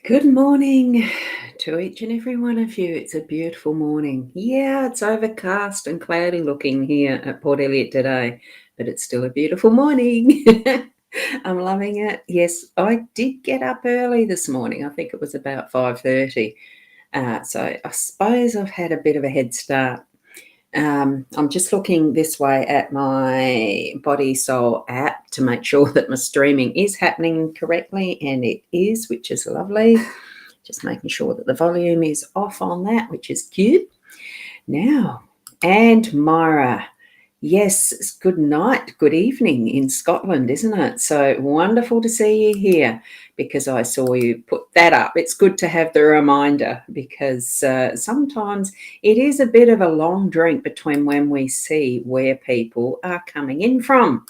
Good morning to each and every one of you. It's a beautiful morning. Yeah, it's overcast and cloudy looking here at Port Elliot today, but it's still a beautiful morning. I'm loving it. Yes, I did get up early this morning. I think it was about 5:30. So I suppose I've had a bit of a head start. I'm just looking this way at my Body Soul app to make sure that my streaming is happening correctly, and it is, which is lovely. Just making sure that the volume is off on that, which is good. Now, and Myra, yes, it's good night, good evening in Scotland, isn't it? So wonderful to see you here because I saw you put that up. It's good to have the reminder because sometimes it is a bit of a long drink between when we see where people are coming in from.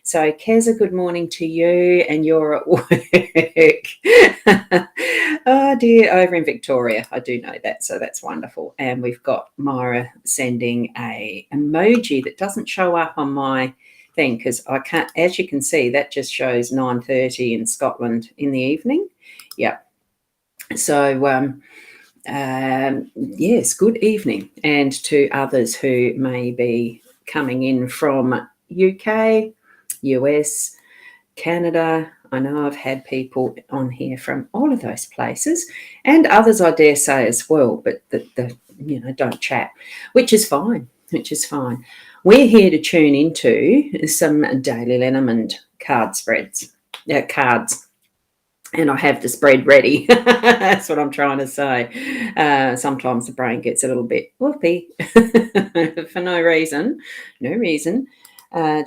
So, Keza, good morning to you, and you're at work. Oh dear, over in Victoria. I do know that, so that's wonderful. And we've got Myra sending a emoji that doesn't show up on my thing because I can't, as you can see, that just shows 9:30 in Scotland in the evening. Yeah. So, yes, good evening. And to others who may be coming in from UK, US, Canada. I know I've had people on here from all of those places and others, I dare say, as well, but don't chat, which is fine, We're here to tune into some daily LENORMAND cards, and I have the spread ready. That's what I'm trying to say. Sometimes the brain gets a little bit whoopee for no reason.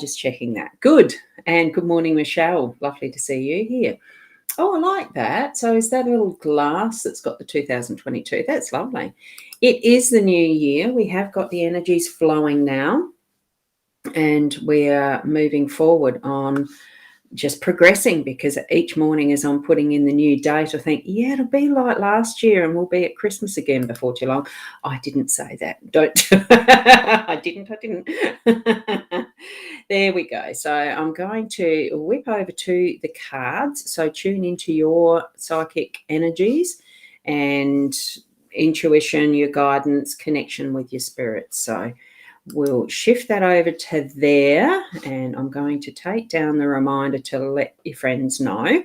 Just checking that. Good. And good morning, Michelle. Lovely to see you here. Oh, I like that. So is that a little glass that's got the 2022? That's lovely. It is the new year. We have got the energies flowing now, and we are moving forward on just progressing, because each morning as I'm putting in the new date, I think, yeah, it'll be like last year and we'll be at Christmas again before too long. I didn't say that. Don't. I didn't. There we go. So I'm going to whip over to the cards. So tune into your psychic energies and intuition, your guidance, connection with your spirit. So we'll shift that over to there, and I'm going to take down the reminder to let your friends know.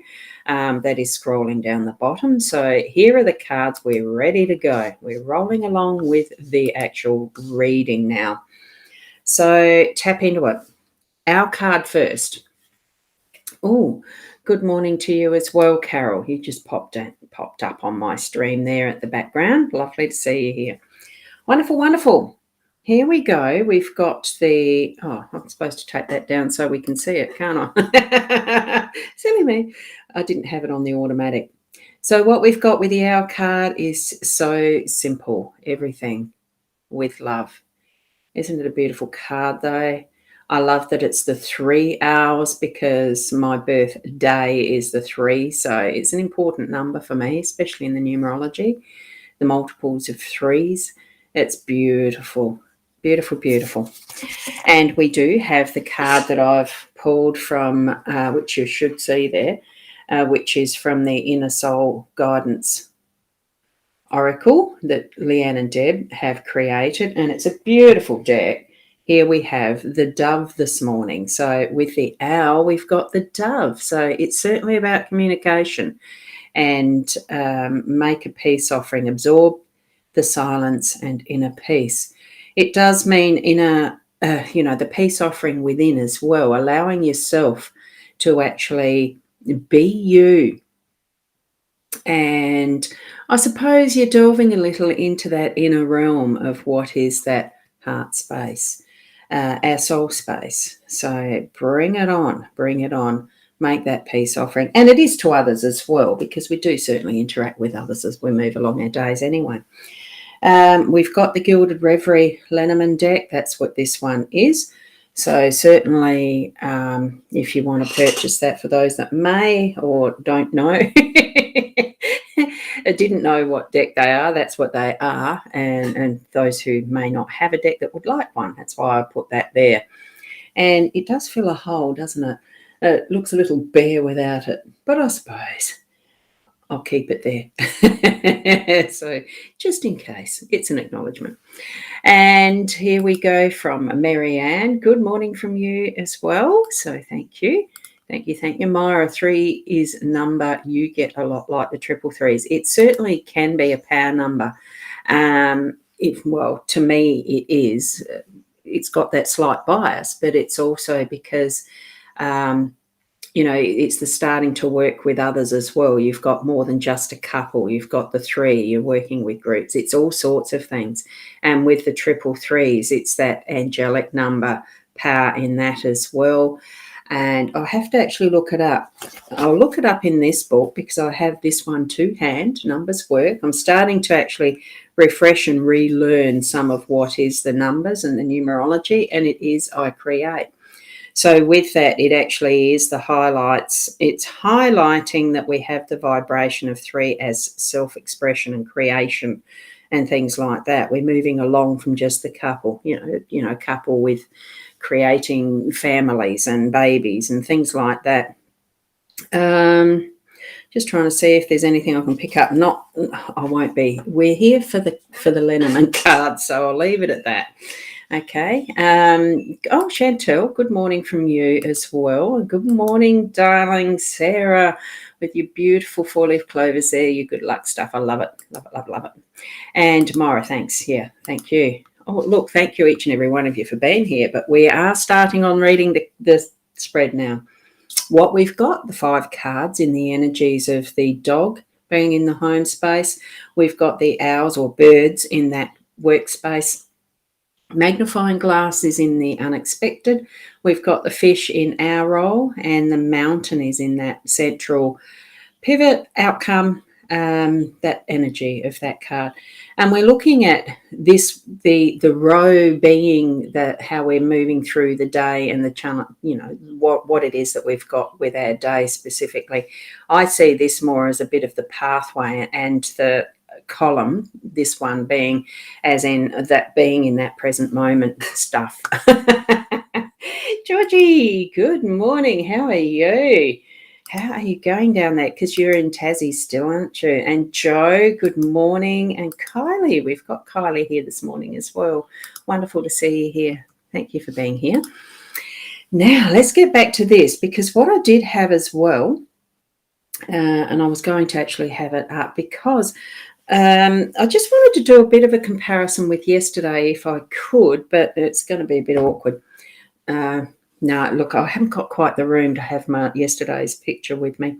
That is scrolling down the bottom. So here are the cards. We're ready to go. We're rolling along with the actual reading now. So tap into it. Our card first. Oh, good morning to you as well, Carol. You just popped up on my stream there at the background. Lovely to see you here. Wonderful, wonderful. Here we go. We've got the, I'm supposed to take that down so we can see it, can't I? Silly me. I didn't have it on the automatic. So what we've got with the Owl card is so simple. Everything with love. Isn't it a beautiful card though? I love that it's the 3 hours because my birthday is the 3. So it's an important number for me, especially in the numerology, the multiples of 3s. It's beautiful. Beautiful, beautiful. And we do have the card that I've pulled from, which you should see there, which is from the Inner Soul Guidance Oracle that Leanne and Deb have created. And it's a beautiful deck. Here we have the dove this morning. So with the owl, we've got the dove. So it's certainly about communication and make a peace offering, absorb the silence and inner peace. It does mean the peace offering within as well, allowing yourself to actually be you. And I suppose you're delving a little into that inner realm of what is that heart space, our soul space. So bring it on, make that peace offering. And it is to others as well, because we do certainly interact with others as we move along our days anyway. We've got the Gilded Reverie Lenormand deck. That's what this one is. So certainly if you want to purchase that, for those that may or don't know, didn't know what deck they are, that's what they are. And those who may not have a deck that would like one, that's why I put that there. And it does fill a hole, doesn't it? It looks a little bare without it. But I suppose I'll keep it there. So just in case, it's an acknowledgement. And here we go from Marianne. Good morning from you as well. So thank you. Thank you. Thank you. Myra, 3 is a number you get a lot like the triple threes. It certainly can be a power number. Well, to me, it is. It's got that slight bias, but it's also because it's the starting to work with others as well. You've got more than just a couple. You've got the 3. You're working with groups. It's all sorts of things. And with the triple threes, it's that angelic number power in that as well. And I'll have to actually look it up. I'll look it up in this book because I have this one to hand. Numbers work. I'm starting to actually refresh and relearn some of what is the numbers and the numerology, and it is I create. So with that, it actually is the highlights. It's highlighting that we have the vibration of 3 as self-expression and creation and things like that. We're moving along from just the couple, couple with creating families and babies and things like that. Just trying to see if there's anything I can pick up. I won't be. We're here for the Lenormand card, so I'll leave it at that. Okay. Chantel, good morning from you as well. Good morning, darling Sarah, with your beautiful 4-leaf clovers there, your good luck stuff. I love it. Love it, love it, love it. And Myra, thanks. Yeah, thank you. Oh, look, thank you each and every one of you for being here. But we are starting on reading the spread now. What we've got, the 5 cards in the energies of the dog being in the home space. We've got the owls or birds in that workspace. Magnifying glass is in the unexpected. We've got the fish in our role, and the mountain is in that central pivot outcome, that energy of that card. And we're looking at this, the row being how we're moving through the day and the channel, what it is that we've got with our day specifically. I see this more as a bit of the pathway, and the column, this one being as in that being in that present moment stuff. Georgie, good morning. How are you? How are you going down there? Because you're in Tassie still, aren't you? And Joe, good morning. And Kylie, we've got Kylie here this morning as well. Wonderful to see you here. Thank you for being here. Now, let's get back to this, because what I did have as well, and I was going to actually have it up because I just wanted to do a bit of a comparison with yesterday if I could, but it's going to be a bit awkward. No, look, I haven't got quite the room to have my yesterday's picture with me.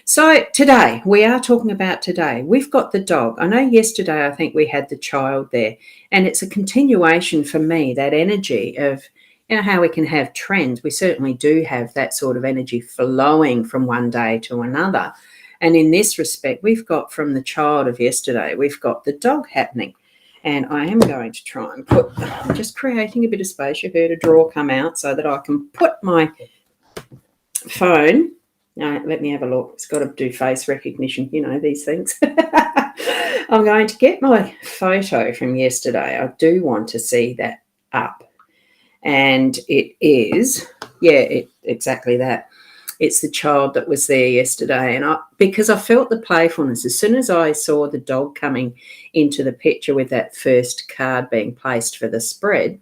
So today, we are talking about today. We've got the dog. I know yesterday I think we had the child there, and it's a continuation for me, that energy of, how we can have trends. We certainly do have that sort of energy flowing from one day to another. And in this respect, we've got from the child of yesterday, we've got the dog happening. And I am going to try and I'm just creating a bit of space. You heard a drawer come out so that I can put my phone. No, let me have a look. It's got to do face recognition, these things. I'm going to get my photo from yesterday. I do want to see that up. And it is, exactly that. It's the child that was there yesterday. And because I felt the playfulness, as soon as I saw the dog coming into the picture with that first card being placed for the spread,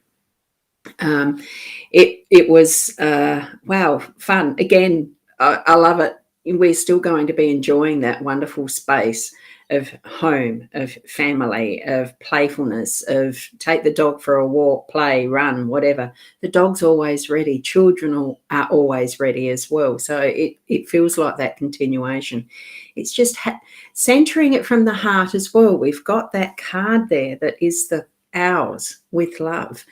it was, fun. Again, I love it. We're still going to be enjoying that wonderful space of home, of family, of playfulness, of take the dog for a walk, play, run, whatever. The dog's always ready. Children are always ready as well. So it feels like that continuation. It's just centering it from the heart as well. We've got that card there that is the ours with love,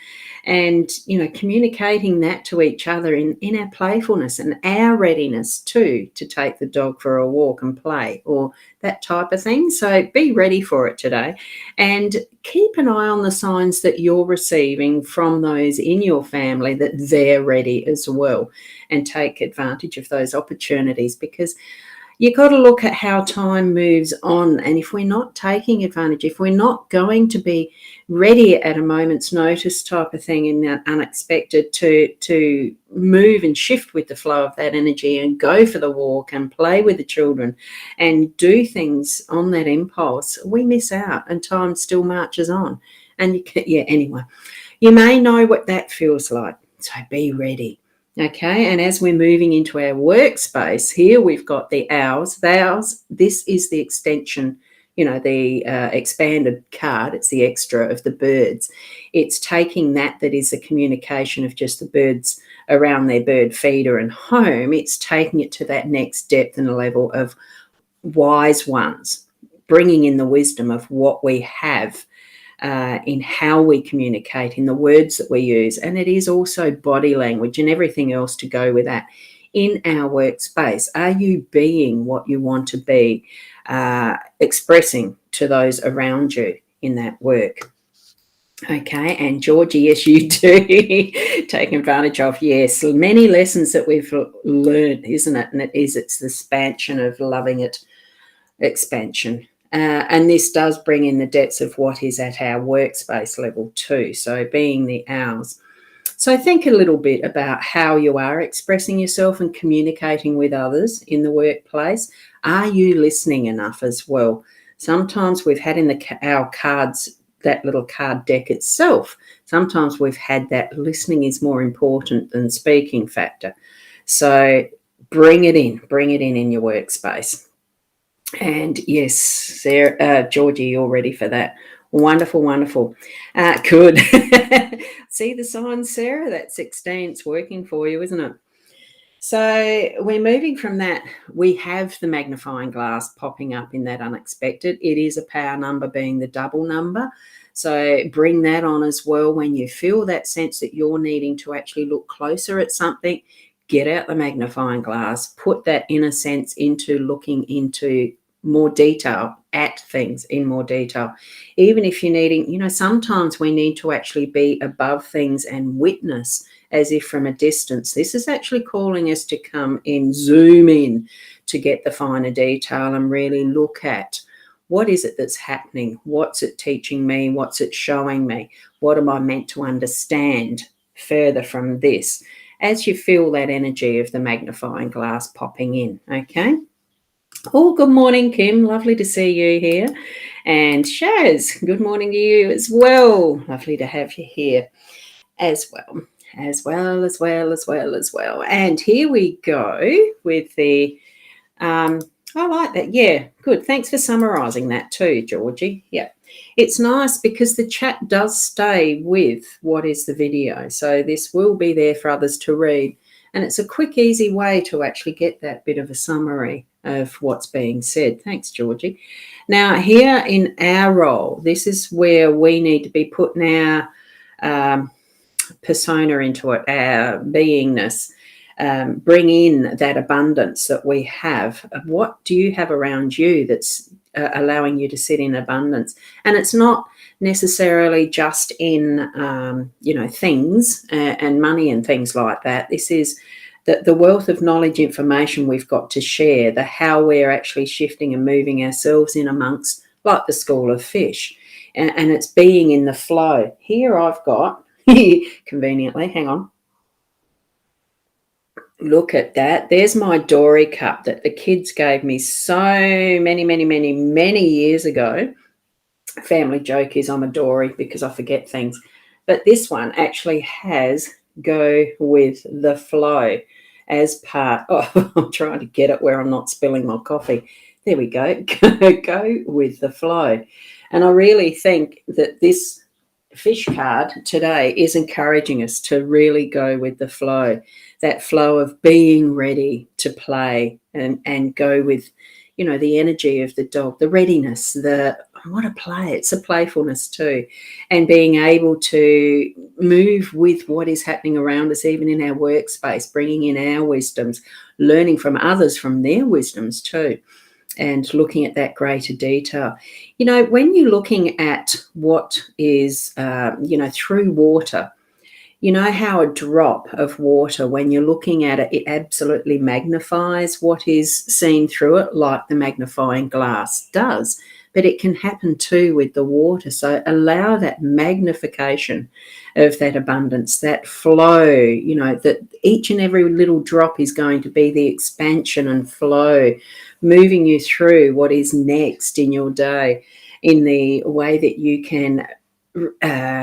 and communicating that to each other in our playfulness and our readiness to take the dog for a walk and play, or that type of thing. So be ready for it today, and keep an eye on the signs that you're receiving from those in your family, that they're ready as well, and take advantage of those opportunities, because You've got to look at how time moves on. And if we're not taking advantage, if we're not going to be ready at a moment's notice type of thing in that unexpected to move and shift with the flow of that energy and go for the walk and play with the children and do things on that impulse, we miss out and time still marches on. And anyway, you may know what that feels like. So be ready. Okay, and as we're moving into our workspace, here we've got the owls. The owls, this is the extension, the expanded card. It's the extra of the birds. It's taking that is the communication of just the birds around their bird feeder and home. It's taking it to that next depth and level of wise ones, bringing in the wisdom of what we have in how we communicate, in the words that we use. And it is also body language and everything else to go with that. In our workspace, are you being what you want to be, expressing to those around you in that work? Okay, and Georgie, yes, you do. Taking advantage of, yes, many lessons that we've learned, isn't it? And it's the expansion of loving it, expansion. And this does bring in the depths of what is at our workspace level too. So being the owls. So think a little bit about how you are expressing yourself and communicating with others in the workplace. Are you listening enough as well? Sometimes we've had in our cards, that little card deck itself, sometimes we've had that listening is more important than speaking factor. So bring it in your workspace. And yes, Sarah, Georgie, you're ready for that. Wonderful, wonderful. Good. See the signs, Sarah? That 16's working for you, isn't it? So we're moving from that. We have the magnifying glass popping up in that unexpected. It is a power number being the double number. So bring that on as well when you feel that sense that you're needing to actually look closer at something. Get out the magnifying glass, put that inner sense into looking into more detail at things in more detail. Even if you're needing, sometimes we need to actually be above things and witness as if from a distance. This is actually calling us to come in, zoom in to get the finer detail and really look at what is it that's happening? What's it teaching me? What's it showing me? What am I meant to understand further from this? As you feel that energy of the magnifying glass popping in, okay? Oh, good morning, Kim. Lovely to see you here. And Shaz, good morning to you as well. Lovely to have you here as well. And here we go with the, I like that. Yeah, good. Thanks for summarising that too, Georgie. Yeah. It's nice because the chat does stay with what is the video. So this will be there for others to read. And it's a quick, easy way to actually get that bit of a summary of what's being said. Thanks, Georgie. Now, here in our role, this is where we need to be putting our persona into it, our beingness, bring in that abundance that we have. What do you have around you that's allowing you to sit in abundance? And it's not necessarily just in, things and money and things like that. This is the wealth of knowledge, information we've got to share, the how we're actually shifting and moving ourselves in amongst, like the school of fish. And it's being in the flow. Here I've got, conveniently, hang on. Look at that. There's my Dory cup that the kids gave me so many years ago. Family joke is I'm a Dory because I forget things. But this one actually has go with the flow as part. Oh, I'm trying to get it where I'm not spilling my coffee. There we go. Go with the flow. And I really think that this fish card today is encouraging us to really go with the flow, that flow of being ready to play and go with, the energy of the dog, the readiness, I want to play. It's a playfulness too. And being able to move with what is happening around us, even in our workspace, bringing in our wisdoms, learning from others from their wisdoms too, and looking at that greater detail. When you're looking at what is, through water, You know how a drop of water, when you're looking at it, it absolutely magnifies what is seen through it, like the magnifying glass does. But it can happen too with the water. So allow that magnification of that abundance, that flow, that each and every little drop is going to be the expansion and flow, moving you through what is next in your day in the way that you can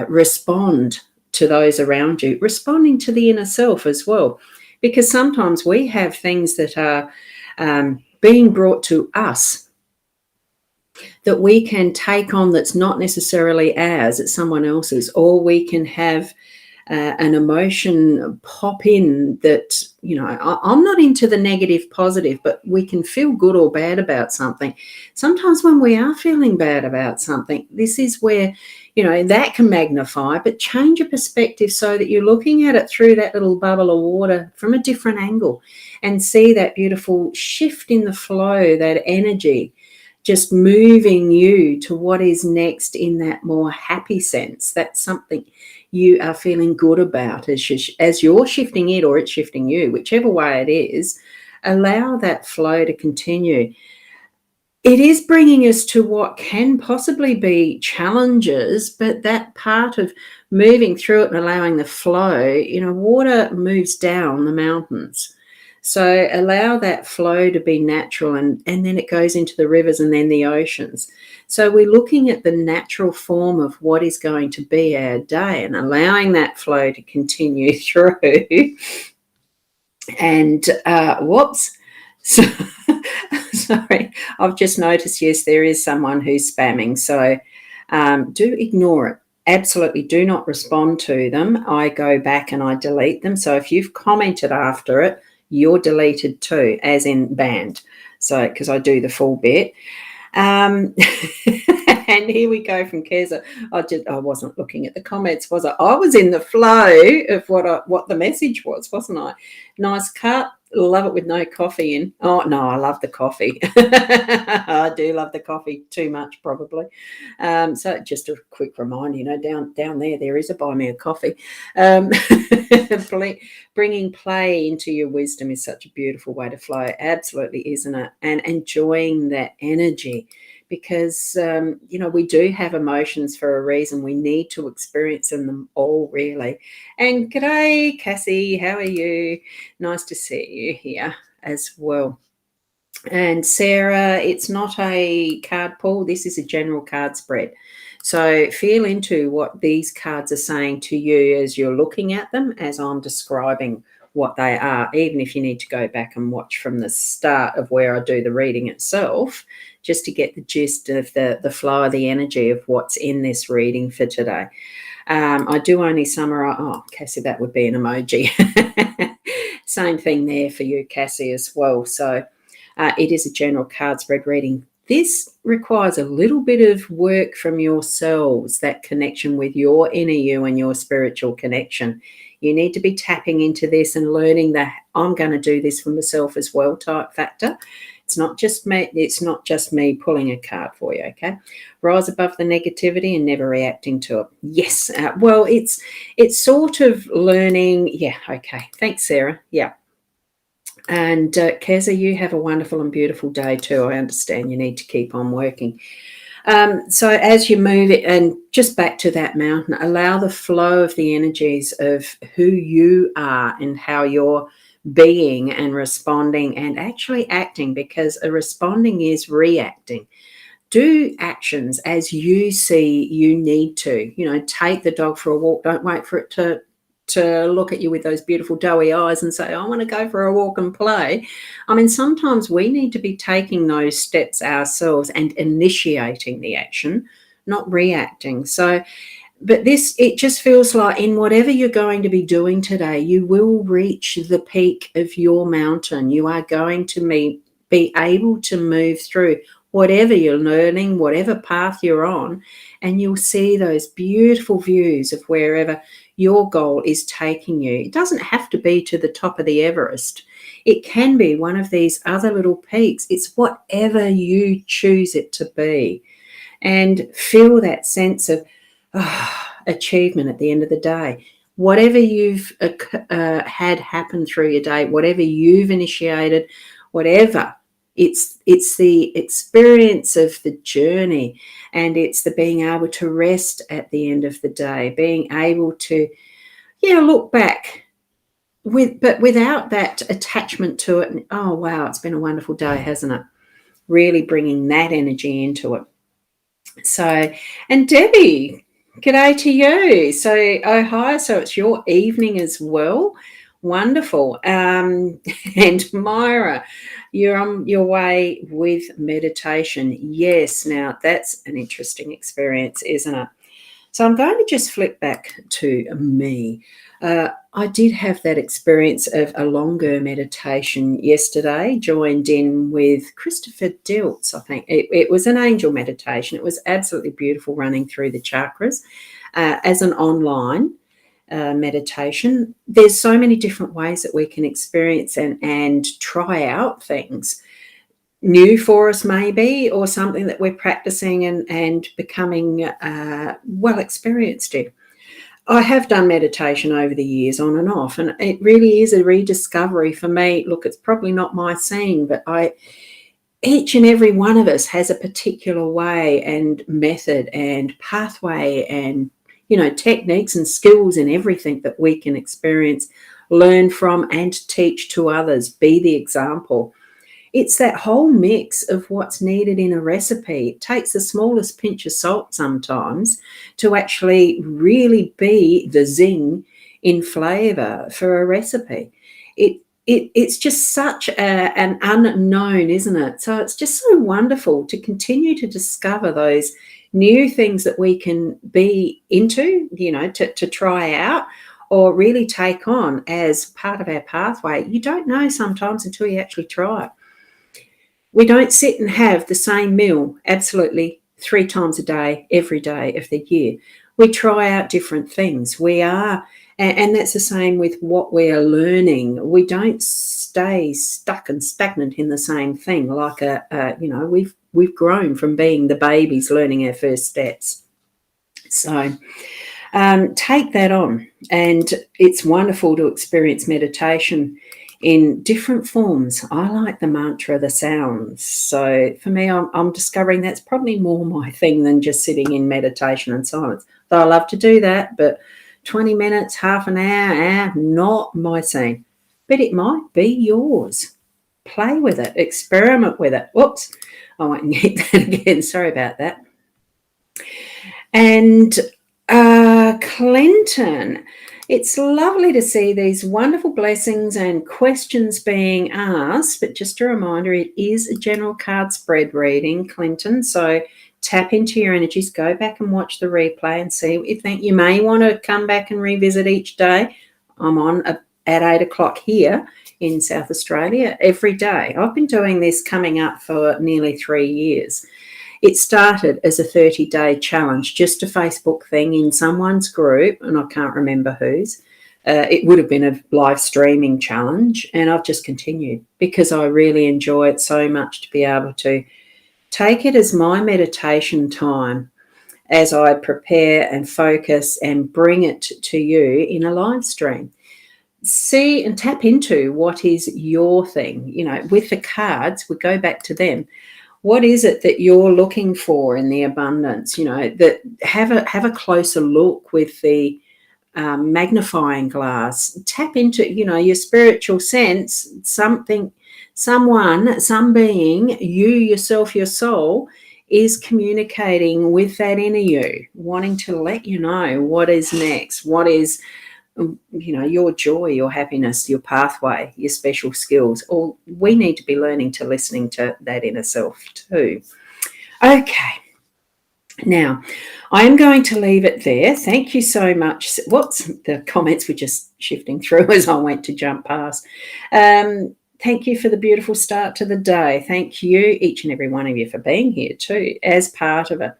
respond to those around you, responding to the inner self as well. Because sometimes we have things that are being brought to us that we can take on that's not necessarily ours, it's someone else's, or we can have an emotion pop in that, I'm not into the negative positive, but we can feel good or bad about something. Sometimes when we are feeling bad about something, this is where, that can magnify, but change your perspective so that you're looking at it through that little bubble of water from a different angle and see that beautiful shift in the flow, that energy just moving you to what is next in that more happy sense. That's something you are feeling good about as you're shifting it or it's shifting you, whichever way it is. Allow that flow to continue. It is bringing us to what can possibly be challenges, but that part of moving through it and allowing the flow, water moves down the mountains. So allow that flow to be natural, and then it goes into the rivers and then the oceans. So we're looking at the natural form of what is going to be our day and allowing that flow to continue through. And whoops. So, sorry, I've just noticed, yes, there is someone who's spamming. So do ignore it. Absolutely do not respond to them. I go back and I delete them. So if you've commented after it, you're deleted too, as in banned. So, because I do the full bit. And here we go from Keza. I wasn't looking at the comments, was I? I was in the flow of what the message was, wasn't I? Nice cut. Love it with no coffee in. Oh, no, I love the coffee. I do love the coffee too much, probably. So just a quick reminder, down there is a Buy Me a Coffee. Bringing play into your wisdom is such a beautiful way to flow. Absolutely, isn't it? And enjoying that energy. Because, we do have emotions for a reason. We need to experience them all, really. And g'day, Cassie. How are you? Nice to see you here as well. And Sarah, it's not a card pull. This is a general card spread. So feel into what these cards are saying to you as you're looking at them, as I'm describing what they are, even if you need to go back and watch from the start of where I do the reading itself, just to get the gist of the flow of the energy of what's in this reading for today. I do only summarize. Oh, Cassie, that would be an emoji. Same thing there for you, Cassie, as well. So it is a general card spread reading. This requires a little bit of work from yourselves, that connection with your inner you and your spiritual connection. You need to be tapping into this and learning that I'm going to do this for myself as well type factor. It's not just me pulling a card for you, okay? Rise above the negativity and never reacting to it. Yes. Well, it's sort of learning. Yeah, okay. Thanks, Sarah. Yeah. And Keza, you have a wonderful and beautiful day too. I understand you need to keep on working. So as you move it, and just back to that mountain, allow the flow of the energies of who you are and how you're being and responding and actually acting, because a responding is reacting. Do actions as you see you need to. Take the dog for a walk. Don't wait for it to look at you with those beautiful doughy eyes and say, I want to go for a walk and play. I mean, sometimes we need to be taking those steps ourselves and initiating the action, not reacting. So, but it just feels like in whatever you're going to be doing today, you will reach the peak of your mountain. You are going to be able to move through whatever you're learning, whatever path you're on, and you'll see those beautiful views of wherever your goal is taking you. It doesn't have to be to the top of the Everest. It can be one of these other little peaks. It's whatever you choose it to be. And feel that sense of achievement at the end of the day. whatever you've had happen through your day, whatever you've initiated, whatever. It's the experience of the journey, and it's the being able to rest at the end of the day, being able to, look back but without that attachment to it. And, oh, wow, it's been a wonderful day, hasn't it? Really bringing that energy into it. So, and Debbie, g'day to you. So, Ohio, so it's your evening as well. Wonderful. And Myra, you're on your way with meditation. Yes, now that's an interesting experience, isn't it? So I'm going to just flip back to me. I did have that experience of a longer meditation yesterday, joined in with Christopher Diltz, I think. It was an angel meditation. It was absolutely beautiful, running through the chakras as an online meditation. There's so many different ways that we can experience and try out things new for us, maybe, or something that we're practicing and becoming well experienced in. I have done meditation over the years, on and off, and it really is a rediscovery for me. Look, it's probably not my scene, but each and every one of us has a particular way and method and pathway and, techniques and skills and everything that we can experience, learn from, and teach to others, be the example. It's that whole mix of what's needed in a recipe. It takes the smallest pinch of salt sometimes to actually really be the zing in flavour for a recipe. It's just such an unknown, isn't it? So it's just so wonderful to continue to discover those new things that we can be into, to try out or really take on as part of our pathway. You don't know sometimes until you actually try it. We don't sit and have the same meal absolutely 3 times a day, every day of the year. We try out different things. And that's the same with what we are learning. We don't stay stuck and stagnant in the same thing. Like we've grown from being the babies learning our first steps. So take that on, and it's wonderful to experience meditation in different forms. I like the mantra, the sounds. So for me, I'm discovering that's probably more my thing than just sitting in meditation and silence. Though I love to do that, but 20 minutes, half an hour, not my scene. But it might be yours. Play with it, experiment with it. Whoops, I won't get that again. Sorry about that. And Clinton, it's lovely to see these wonderful blessings and questions being asked, but just a reminder, it is a general card spread reading, Clinton, so tap into your energies, go back and watch the replay and see what you think. You may want to come back and revisit each day. I'm on at 8 o'clock here in South Australia every day. I've been doing this coming up for nearly 3 years. It started as a 30-day challenge, just a Facebook thing in someone's group, and I can't remember whose. It would have been a live streaming challenge, and I've just continued because I really enjoy it so much to be able to take it as my meditation time as I prepare and focus and bring it to you in a live stream. See and tap into what is your thing. With the cards, we go back to them. What is it that you're looking for in the abundance? That have a closer look with the magnifying glass. Tap into, your spiritual sense. Something, someone, some being, you yourself, your soul is communicating with that inner you, wanting to let you know what is next, what is, your joy, your happiness, your pathway, your special skills. Or we need to be learning to listening to that inner self too. Okay. Now, I'm going to leave it there. Thank you so much. The comments were just shifting through as I went to jump past. Thank you for the beautiful start to the day. Thank you, each and every one of you, for being here too, as part of it.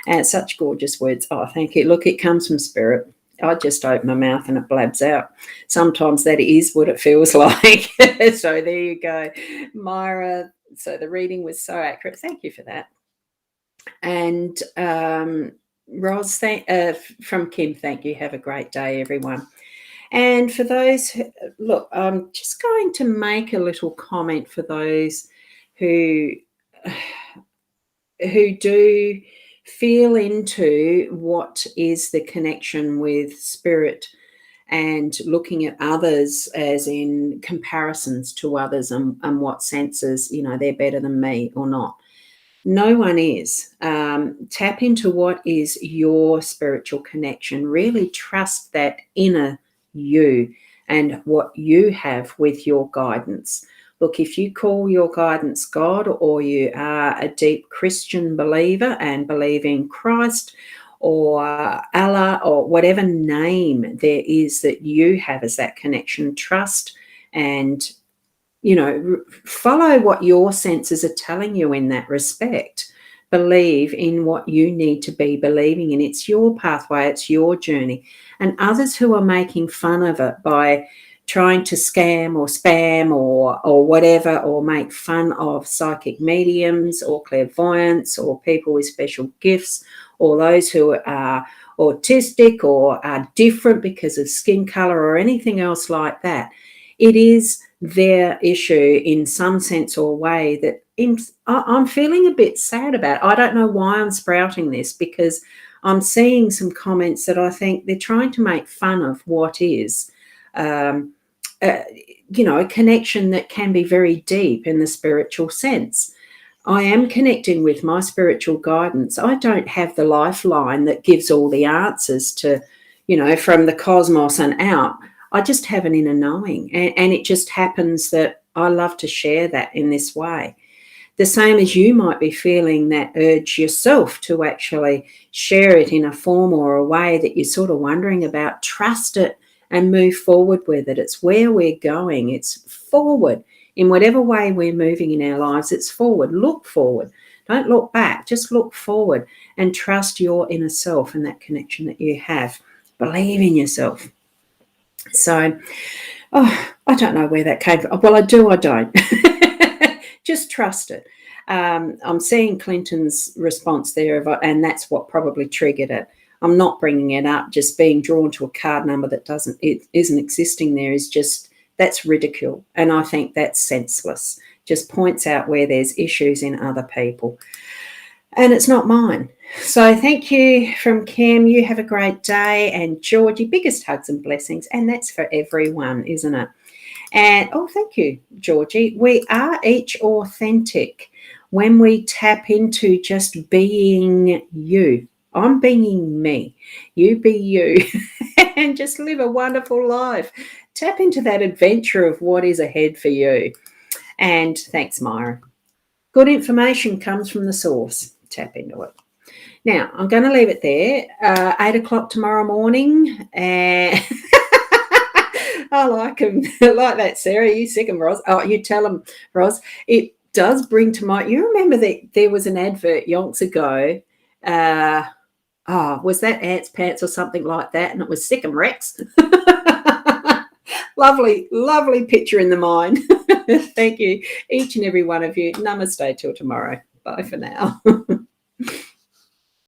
And such gorgeous words. Oh, thank you. Look, it comes from spirit. I just open my mouth and it blabs out. Sometimes that is what it feels like. So there you go, Myra. So the reading was so accurate. Thank you for that. And Ros, from Kim, thank you. Have a great day, everyone. And for those, look, I'm just going to make a little comment for those who do feel into what is the connection with spirit and looking at others as in comparisons to others and what senses, they're better than me or not. No one is. Tap into what is your spiritual connection. Really trust that inner you and what you have with your guidance. Look, if you call your guidance God, or you are a deep Christian believer and believe in Christ or Allah or whatever name there is that you have as that connection, trust and follow what your senses are telling you in that respect. Believe in what you need to be believing in. It's your pathway, it's your journey. And others who are making fun of it by trying to scam or spam or whatever, or make fun of psychic mediums or clairvoyants or people with special gifts, or those who are autistic or are different because of skin color or anything else like that. It is their issue in some sense or way that I'm feeling a bit sad about. I don't know why I'm sprouting this, because I'm seeing some comments that I think they're trying to make fun of what is, a connection that can be very deep in the spiritual sense. I am connecting with my spiritual guidance. I don't have the lifeline that gives all the answers to, from the cosmos and out. I just have an inner knowing, and it just happens that I love to share that in this way. The same as you might be feeling that urge yourself to actually share it in a form or a way that you're sort of wondering about. Trust it and move forward with it. It's where we're going. It's forward. In whatever way we're moving in our lives, it's forward. Look forward. Don't look back. Just look forward and trust your inner self and that connection that you have. Believe in yourself. So, I don't know where that came from. Well, I do, I don't. Just trust it. I'm seeing Clinton's response there, and that's what probably triggered it. I'm not bringing it up. Just being drawn to a card number that isn't existing there is just, that's ridicule. And I think that's senseless. Just points out where there's issues in other people. And it's not mine. So thank you from Kim. You have a great day. And Georgie, biggest hugs and blessings. And that's for everyone, isn't it? And, thank you, Georgie. We are each authentic when we tap into just being you. I'm being me. You be you. And just live a wonderful life. Tap into that adventure of what is ahead for you. And thanks, Myra. Good information comes from the source. Tap into it. Now, I'm going to leave it there. 8 o'clock tomorrow morning. And I like them. Like that, Sarah. You sick them, Ros. Oh, you tell them, Ros. It does bring to mind. You remember that there was an advert yonks ago. Was that Ants Pants or something like that? And it was Sick 'em Rex. Lovely, lovely picture in the mind. Thank you, each and every one of you. Namaste till tomorrow. Bye for now.